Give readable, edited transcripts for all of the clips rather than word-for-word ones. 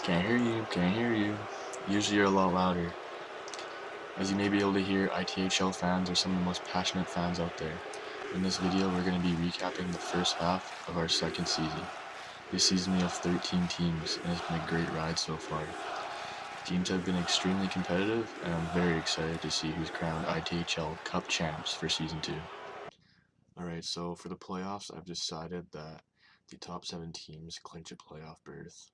Can't hear you, can't hear you. Usually you're a lot louder. As you may be able to hear, ITHL fans are some of the most passionate fans out there. In this video, we're going to be recapping the first half of our second season. This season we have 13 teams, and it's been a great ride so far. Teams have been extremely competitive, and I'm very excited to see who's crowned ITHL Cup champs for Season 2. Alright, so for the playoffs, I've decided that the top 7 teams clinch a playoff berth.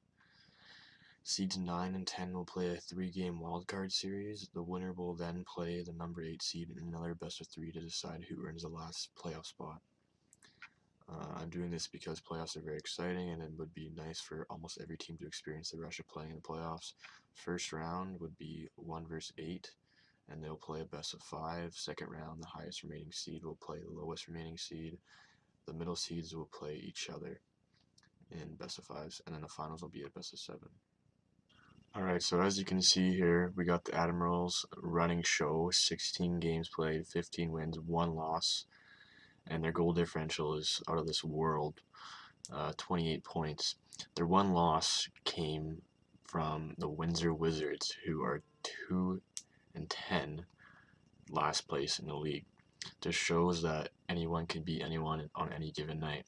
Seeds 9 and 10 will play a 3-game wildcard series. The winner will then play the number 8 seed in another best of 3 to decide who earns the last playoff spot. I'm doing this because playoffs are very exciting, and it would be nice for almost every team to experience the rush of playing in the playoffs. First round would be 1 versus 8, and they'll play a best of 5. Second round, the highest remaining seed will play the lowest remaining seed. The middle seeds will play each other in best of 5s, and then the finals will be a best of 7. Alright, so as you can see here, we got the ADMIRALS running show, 16 games played, 15 wins, 1 loss, and their goal differential is out of this world, 28 points. Their 1 loss came from the Windsor Wizards, who are 2 and 10, last place in the league. This shows that anyone can beat anyone on any given night.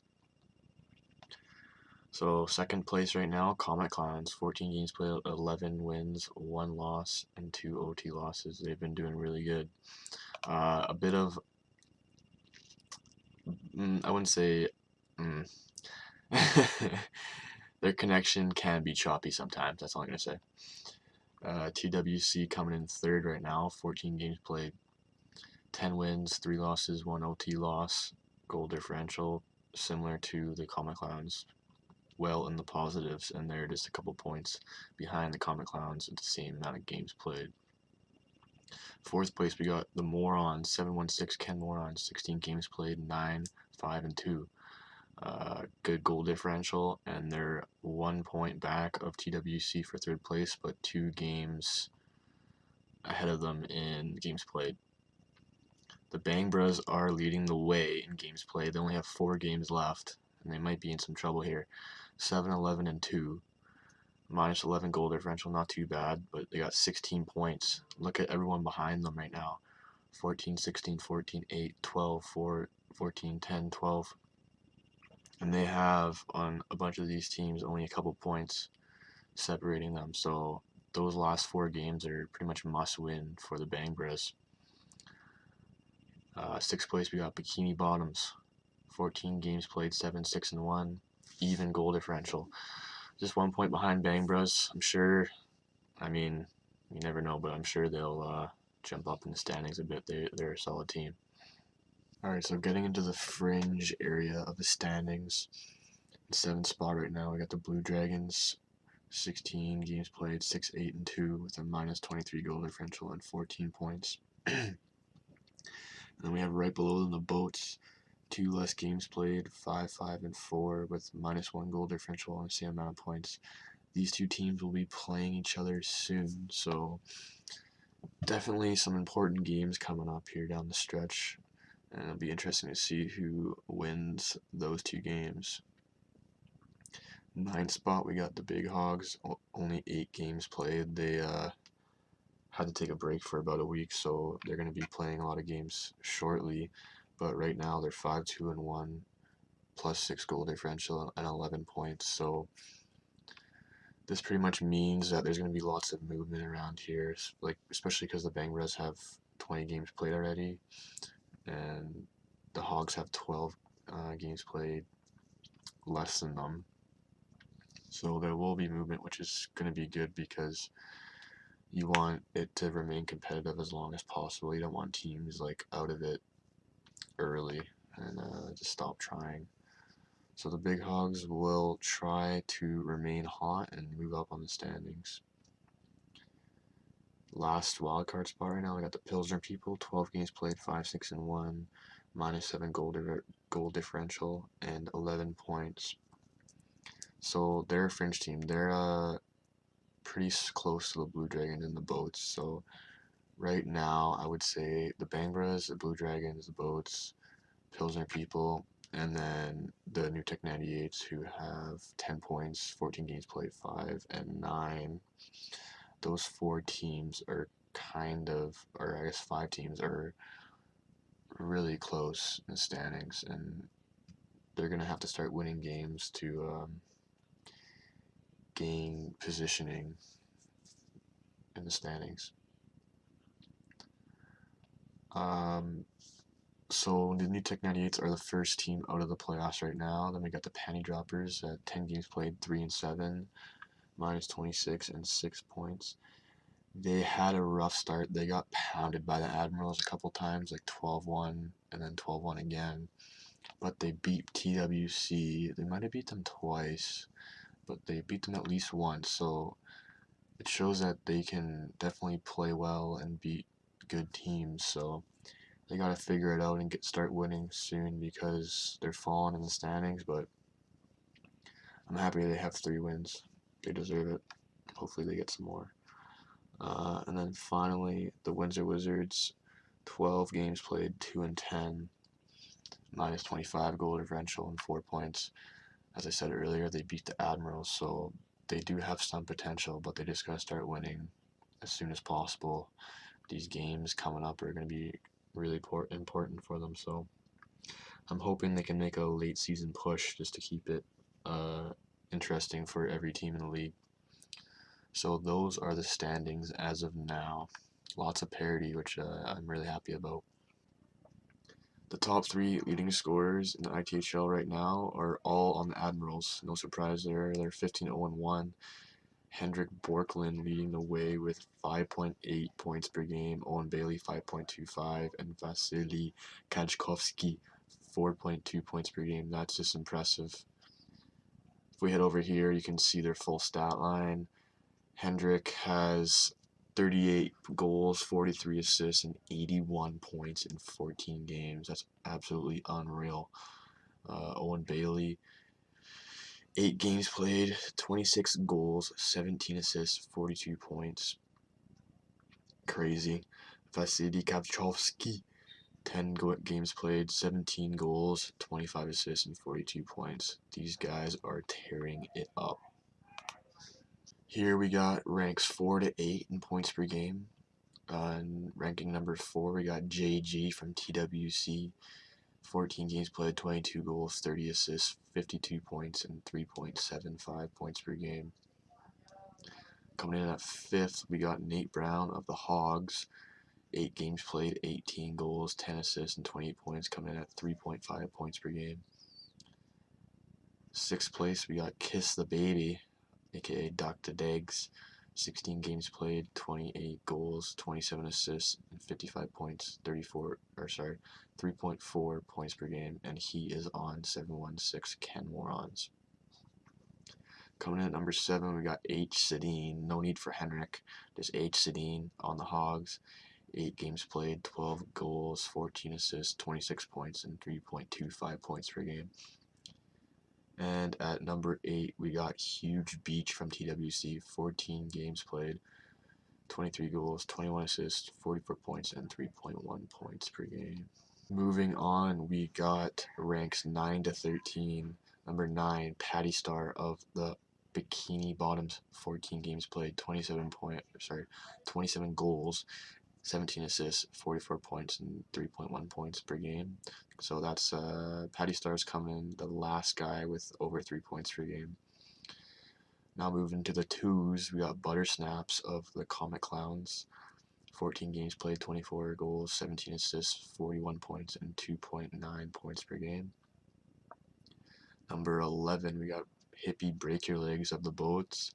So second place right now, Comet Clowns, 14 games played, 11 wins, 1 loss, and 2 OT losses. They've been doing really good. A bit of, I wouldn't say, their connection can be choppy sometimes, that's all I'm going to say. TWC coming in third right now, 14 games played, 10 wins, 3 losses, 1 OT loss, goal differential, similar to the Comet Clowns. Well in the positives, and they're just a couple points behind the Comet Clowns at the same amount of games played. Fourth place, we got the Morons, 716 Ken Morons, 16 games played, 9, 5, and 2. Good goal differential, and they're 1 point back of TWC for third place, but 2 games ahead of them in games played. The Bang Bros are leading the way in games played. They only have 4 games left, and they might be in some trouble here. 7, 11, and 2. Minus 11 goal differential, not too bad, but they got 16 points. Look at everyone behind them right now. 14, 16, 14, 8, 12, 4, 14, 10, 12. And they have, on a bunch of these teams, only a couple points separating them. So those last 4 games are pretty much must-win for the Bang Bros. Sixth place, we got Bikini Bottoms. 14 games played, 7, 6, and 1. Even goal differential. Just 1 point behind Bang Bros. I'm sure, I mean, you never know, but I'm sure they'll jump up in the standings a bit. They're a solid team. Alright, so getting into the fringe area of the standings. In 7th spot right now, we got the Blue Dragons. 16 games played, 6, 8, and 2, with a minus 23 goal differential and 14 points. And then we have right below them the Boats. 2 less games played, 5, 5, and 4, with minus 1 goal differential and the same amount of points. These 2 teams will be playing each other soon, so definitely some important games coming up here down the stretch, and it'll be interesting to see who wins those 2 games. 9th spot, we got the Big Hogs, only 8 games played. They had to take a break for about a week, so they're going to be playing a lot of games shortly. But right now they're 5, 2, and 1, plus 6 goal differential and 11 points. So this pretty much means that there's going to be lots of movement around here, like especially because the Bang Bros have 20 games played already, and the Hogs have 12 games played less than them. So there will be movement, which is going to be good because you want it to remain competitive as long as possible. You don't want teams like out of it early and just stop trying. So the Big Hogs will try to remain hot and move up on the standings. Last wildcard spot right now, we got the Pilsner people. 12 games played, 5, 6, and 1, minus 7 goal differential and 11 points. So they're a fringe team. They're pretty close to the Blue Dragons and the Boats. So right now, I would say the Bang Bros, the Blue Dragons, the Boats, Pilsner people, And then the New Tech 98s, who have 10 points, 14 games played, 5 and 9. Those 4 teams are or I guess 5 teams are really close in the standings, and they're going to have to start winning games to gain positioning in the standings. So the New Tech 98s are the first team out of the playoffs right now. Then we got the Panty Droppers at 10 games played, 3 and 7, minus 26 and 6 points. They had a rough start. They got pounded by the Admirals a couple times, like 12-1 and then 12-1 again. But they beat TWC. They might have beat them twice, but they beat them at least once. So it shows that they can definitely play well and beat good teams. So they got to figure it out and start winning soon because they're falling in the standings. But I'm happy they have 3 wins. They deserve it. Hopefully they get some more. And then finally, the Windsor Wizards, 12 games played, 2 and 10, minus 25 goal differential and 4 points. As I said earlier, they beat the Admirals, so they do have some potential, but they just got to start winning as soon as possible. These games coming up are going to be really important for them, so I'm hoping they can make a late season push just to keep it interesting for every team in the league. So those are the standings as of now. Lots of parity, which I'm really happy about. The top 3 leading scorers in the ITHL right now are all on the Admirals. No surprise there. They're 15-0-1. Hendrik Borklund leading the way with 5.8 points per game. Owen Bailey 5.25, and Vasily Kajkovsky 4.2 points per game. That's just impressive. If we head over here, you can see their full stat line. Hendrik has 38 goals, 43 assists, and 81 points in 14 games. That's absolutely unreal. Owen Bailey, 8 games played, 26 goals, 17 assists, 42 points. Crazy. Vasily Kavchovsky, 10 games played, 17 goals, 25 assists, and 42 points. These guys are tearing it up. Here we got ranks 4 to 8 in points per game. And ranking number 4, we got JG from TWC. 14 games played, 22 goals, 30 assists, 52 points, and 3.75 points per game. Coming in at 5th, we got Nate Brown of the Hogs. 8 games played, 18 goals, 10 assists, and 28 points, coming in at 3.5 points per game. 6th place, we got Kiss the Baby, aka Dr. Deggs. 16 games played, 28 goals, 27 assists, and 55 points, 3.4 points per game, and he is on 716 Ken Morons. Coming in at number 7, we got H. Sedin. No need for Henrik, just H. Sedin on the Hogs. 8 games played, 12 goals, 14 assists, 26 points, and 3.25 points per game. And at number 8, we got Huge Beach from TWC. 14 games played, 23 goals, 21 assists, 44 points, and 3.1 points per game. Moving on, we got ranks 9 to 13. Number 9, Patty Star of the Bikini Bottoms. 14 games played, 27 goals, 17 assists, 44 points, and 3.1 points per game. So that's Patty Star's coming in, the last guy with over 3 points per game. Now moving to the 2s, we got Butter Snaps of the Comic Clowns. 14 games played, 24 goals, 17 assists, 41 points, and 2.9 points per game. Number 11, we got Hippie Break Your Legs of the Boats.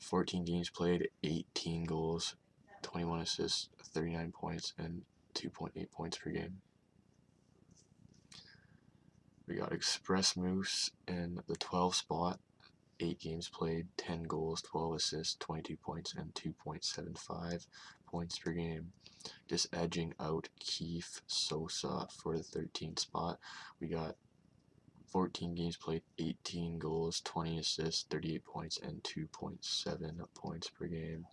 14 games played, 18 goals, 21 assists, 39 points, and 2.8 points per game. We got Express Moose in the 12 spot. 8 games played, 10 goals, 12 assists, 22 points, and 2.75 points per game. Just edging out Keith Sosa for the 13th spot. We got 14 games played, 18 goals, 20 assists, 38 points, and 2.7 points per game.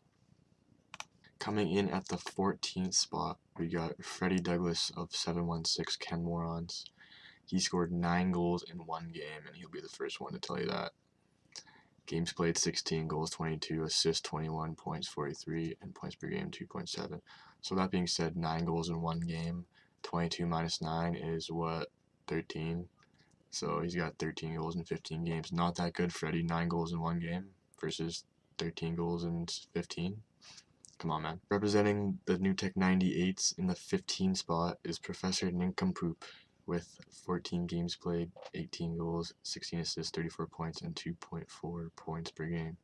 Coming in at the 14th spot, we got Freddie Douglas of 716 Ken Morons. He scored 9 goals in one game, and he'll be the first one to tell you that. Games played 16, goals 22, assists 21, points 43, and points per game 2.7. So that being said, 9 goals in one game, 22 minus 9 is what, 13? So he's got 13 goals in 15 games. Not that good, Freddie. 9 goals in one game versus 13 goals in 15. Come on, man. Representing the New Tech 98s in the 15 spot is Professor Nincompoop with 14 games played, 18 goals, 16 assists, 34 points, and 2.4 points per game.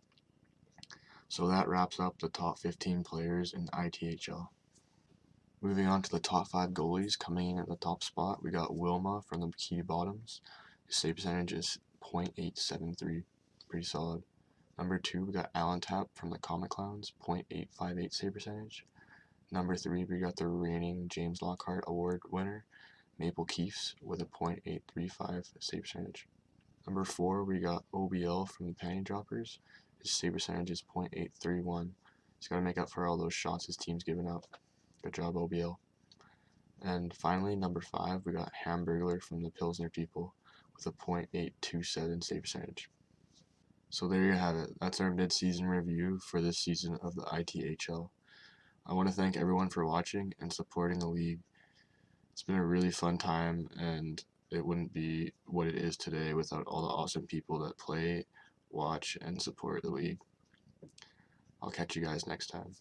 So that wraps up the top 15 players in the ITHL. Moving on to the top 5 goalies, coming in at the top spot, we got Wilma from the Bikini Bottoms. His save percentage is .873, pretty solid. Number 2, we got Alan Tapp from the Comic Clowns, .858 save percentage. Number 3, we got the reigning James Lockhart Award winner, Maple Keefs, with a .835 save percentage. Number 4, we got OBL from the Panty Droppers. His save percentage is .831. He's got to make up for all those shots his team's given up. Good job, OBL. And finally, number 5, we got Hamburglar from the Pilsner People with a .827 save percentage. So there you have it. That's our mid-season review for this season of the ITHL. I want to thank everyone for watching and supporting the league. It's been a really fun time, and it wouldn't be what it is today without all the awesome people that play, watch, and support the league. I'll catch you guys next time.